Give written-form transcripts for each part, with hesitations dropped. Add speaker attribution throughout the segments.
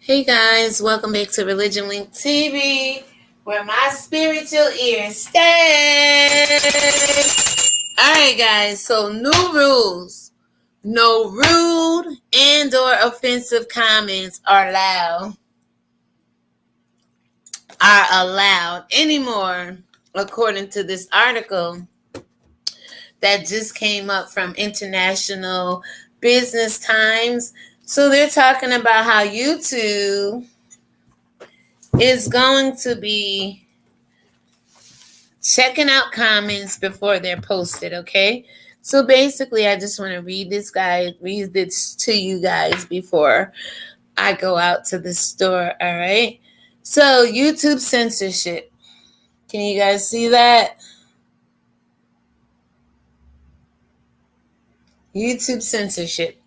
Speaker 1: Hey guys, welcome back to ReligionWinked TV, where my spiritual ears stay. Alright guys, so new rules. No rude and or offensive comments are allowed anymore, according to this article that just came up from International Business Times. So they're talking about how YouTube is going to be checking out comments before they're posted, okay? So basically, I just want to read this to you guys before I go out to the store, all right? So YouTube censorship. Can you guys see that? YouTube censorship.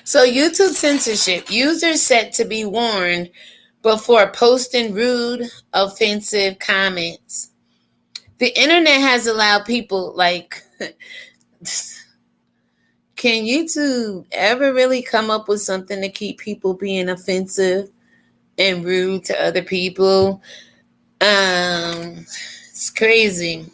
Speaker 1: So YouTube censorship. Users set to be warned before posting rude, offensive comments. The internet has allowed people can YouTube ever really come up with something to keep people being offensive and rude to other people? It's crazy.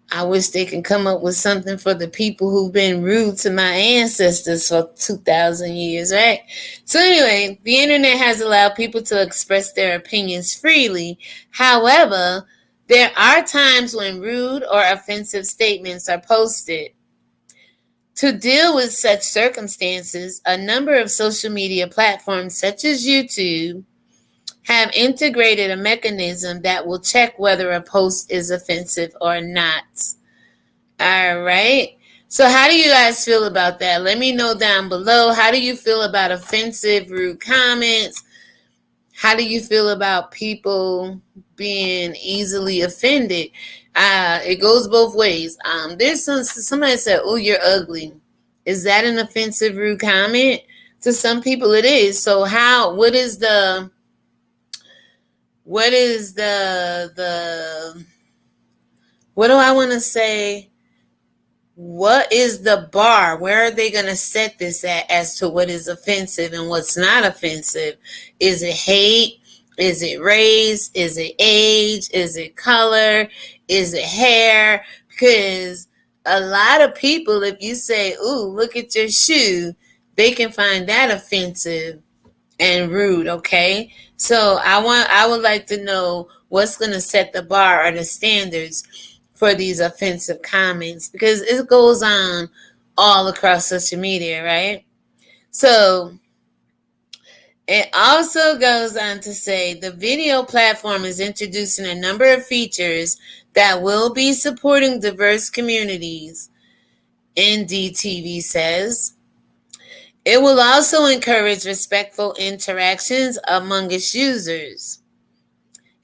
Speaker 1: I wish they can come up with something for the people who've been rude to my ancestors for 2,000 years, right? So anyway, the internet has allowed people to express their opinions freely. However, there are times when rude or offensive statements are posted. To deal with such circumstances, a number of social media platforms such as YouTube have integrated a mechanism that will check whether a post is offensive or not. All right. So how do you guys feel about that? Let me know down below. How do you feel about offensive, rude comments? How do you feel about people being easily offended? It goes both ways. There's somebody said, "Oh, you're ugly." Is that an offensive, rude comment? To some people, it is. So what is the what do I want to say? What is the bar? Where are they going to set this at as to what is offensive and what's not offensive? Is it hate? Is it race? Is it age? Is it color? Is it hair? Because a lot of people, if you say, "Ooh, look at your shoe," they can find that offensive and rude, okay? So I would like to know what's going to set the bar or the standards for these offensive comments, because it goes on all across social media, right? So it also goes on to say the video platform is introducing a number of features that will be supporting diverse communities, NDTV says. It will also encourage respectful interactions among its users.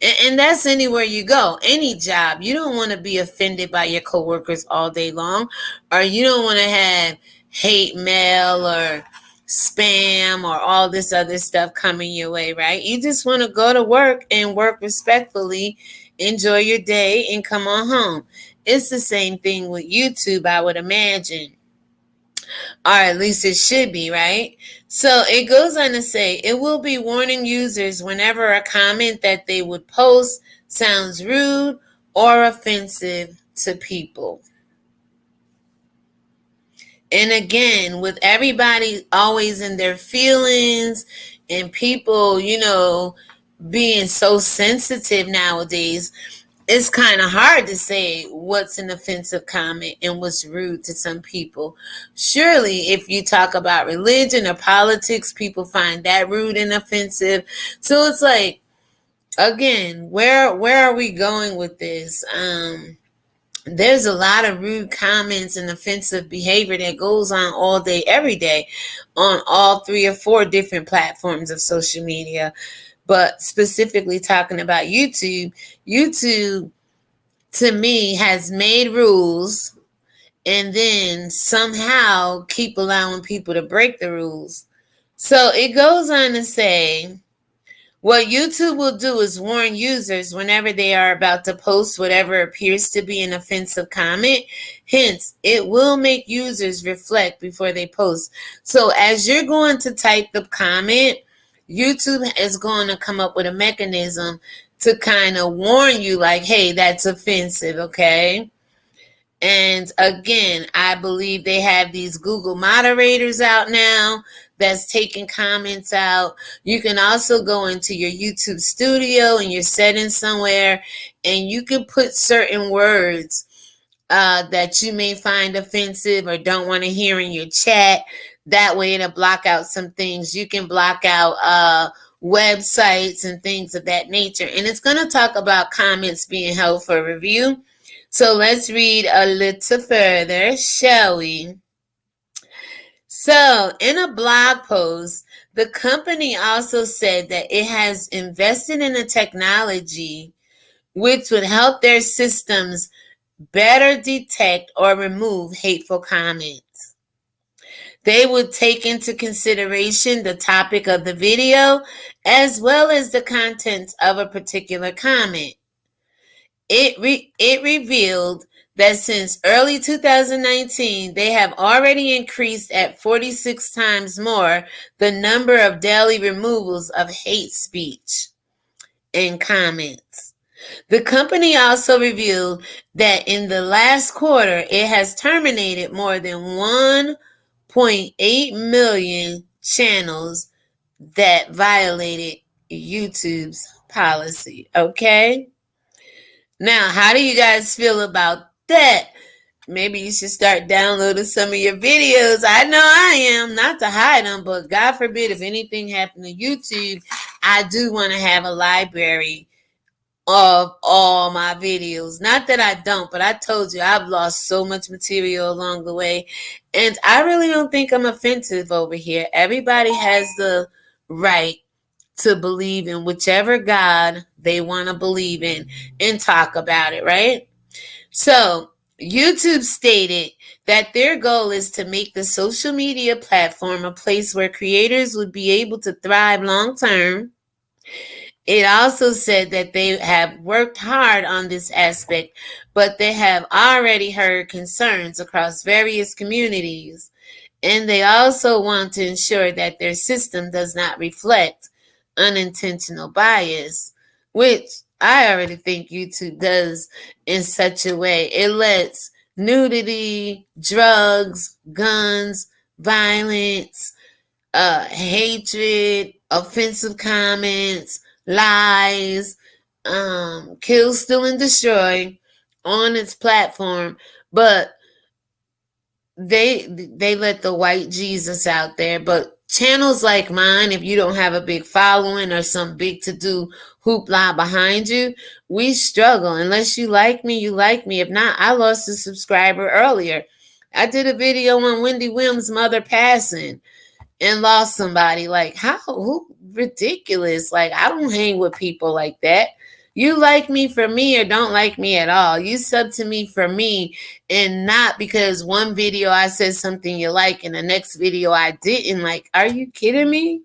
Speaker 1: And that's anywhere you go, any job. You don't want to be offended by your coworkers all day long, or you don't want to have hate mail or spam or all this other stuff coming your way, right? You just want to go to work and work respectfully, enjoy your day, and come on home. It's the same thing with YouTube, I would imagine. Or at least it should be, right? So it goes on to say, it will be warning users whenever a comment that they would post sounds rude or offensive to people. And again, with everybody always in their feelings and people, being so sensitive nowadays, it's kind of hard to say what's an offensive comment and what's rude to some people. Surely, if you talk about religion or politics, people find that rude and offensive. So it's like, again, where are we going with this? There's a lot of rude comments and offensive behavior that goes on all day, every day, on all 3 or 4 different platforms of social media. But specifically talking about YouTube, to me, has made rules and then somehow keep allowing people to break the rules. So it goes on to say, what YouTube will do is warn users whenever they are about to post whatever appears to be an offensive comment. Hence, it will make users reflect before they post. So as you're going to type the comment, YouTube is going to come up with a mechanism to kind of warn you like, hey, that's offensive, okay? And again, I believe they have these Google moderators out now that's taking comments out. You can also go into your YouTube studio and your settings somewhere, and you can put certain words that you may find offensive or don't want to hear in your chat. That way it'll block out some things. You can block out websites and things of that nature. And it's going to talk about comments being held for review. So let's read a little further, shall we? So in a blog post, the company also said that it has invested in a technology which would help their systems better detect or remove hateful comments. They would take into consideration the topic of the video as well as the contents of a particular comment. It revealed that since early 2019, they have already increased at 46 times more the number of daily removals of hate speech and comments. The company also revealed that in the last quarter, it has terminated more than 1.8 million channels that violated YouTube's policy. Okay? Now, how do you guys feel about that? Maybe you should start downloading some of your videos. I know I am, not to hide them, but God forbid if anything happened to YouTube, I do want to have a library of all my videos. Not that I don't, but I told you I've lost so much material along the way. And I really don't think I'm offensive over here. Everybody has the right to believe in whichever God they want to believe in and talk about it, right? So YouTube stated that their goal is to make the social media platform a place where creators would be able to thrive long term. It also said that they have worked hard on this aspect, but they have already heard concerns across various communities. And they also want to ensure that their system does not reflect unintentional bias, which I already think YouTube does in such a way. It lets nudity, drugs, guns, violence, hatred, offensive comments, lies, kill, steal, and destroy on its platform, but they let the white Jesus out there. But channels like mine, if you don't have a big following or some big to-do hoopla behind you, we struggle. Unless you like me, you like me. If not, I lost a subscriber earlier. I did a video on Wendy Williams' mother passing and lost somebody. Like, how? Who? Ridiculous. Like, I don't hang with people like that. You like me for me or don't like me at all. You sub to me for me, and not because one video I said something you like and the next video I didn't like. Are you kidding me?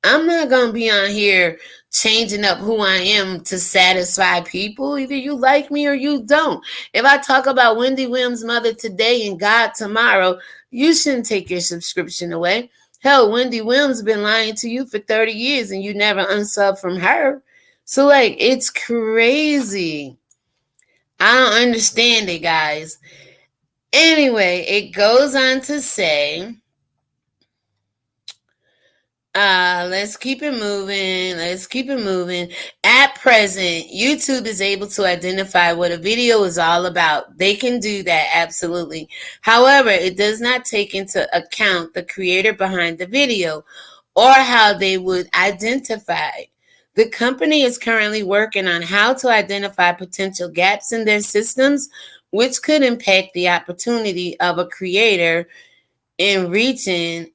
Speaker 1: I'm not going to be on here changing up who I am to satisfy people. Either you like me or you don't. If I talk about Wendy Williams' mother today and God tomorrow, you shouldn't take your subscription away. Hell, Wendy Williams been lying to you for 30 years and you never unsub from her. So, like, it's crazy. I don't understand it, guys. Anyway, it goes on to say, let's keep it moving. At present, YouTube is able to identify what a video is all about. They can do that, absolutely. However, it does not take into account the creator behind the video or how they would identify. The company is currently working on how to identify potential gaps in their systems, which could impact the opportunity of a creator in reaching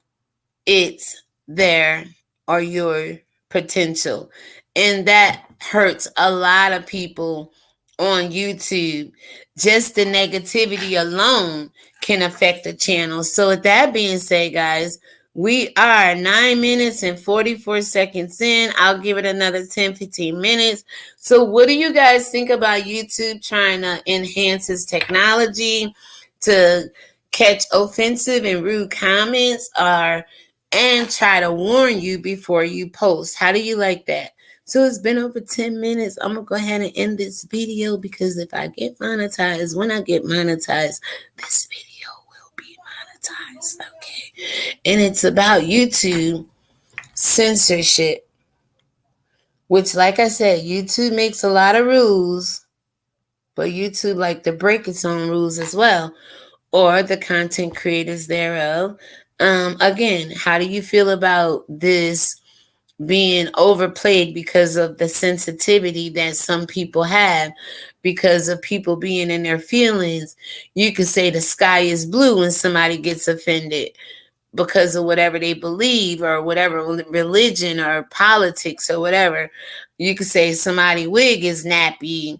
Speaker 1: their or your potential. And that hurts a lot of people on YouTube. Just the negativity alone can affect the channel. So with that being said, guys, we are 9 minutes and 44 seconds in. I'll give it another 10-15 minutes. So what do you guys think about YouTube trying to enhance its technology to catch offensive and rude comments? Or and try to warn you before you post. How do you like that? So it's been over 10 minutes. I'm going to go ahead and end this video because if I get monetized, when I get monetized, this video will be monetized. Okay. And it's about YouTube censorship, which, like I said, YouTube makes a lot of rules, but YouTube like to break its own rules as well, or the content creators thereof. Again, how do you feel about this being overplayed because of the sensitivity that some people have because of people being in their feelings? You could say the sky is blue when somebody gets offended because of whatever they believe or whatever religion or politics or whatever. You could say somebody wig is nappy.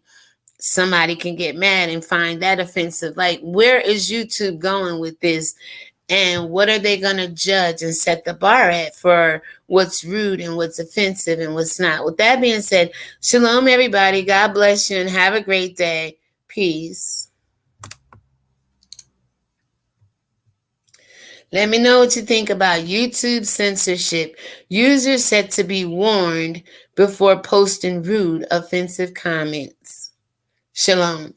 Speaker 1: Somebody can get mad and find that offensive. Like, where is YouTube going with this? And what are they going to judge and set the bar at for what's rude and what's offensive and what's not? With that being said, shalom, everybody. God bless you and have a great day. Peace. Let me know what you think about YouTube censorship. Users set to be warned before posting rude, offensive comments. Shalom.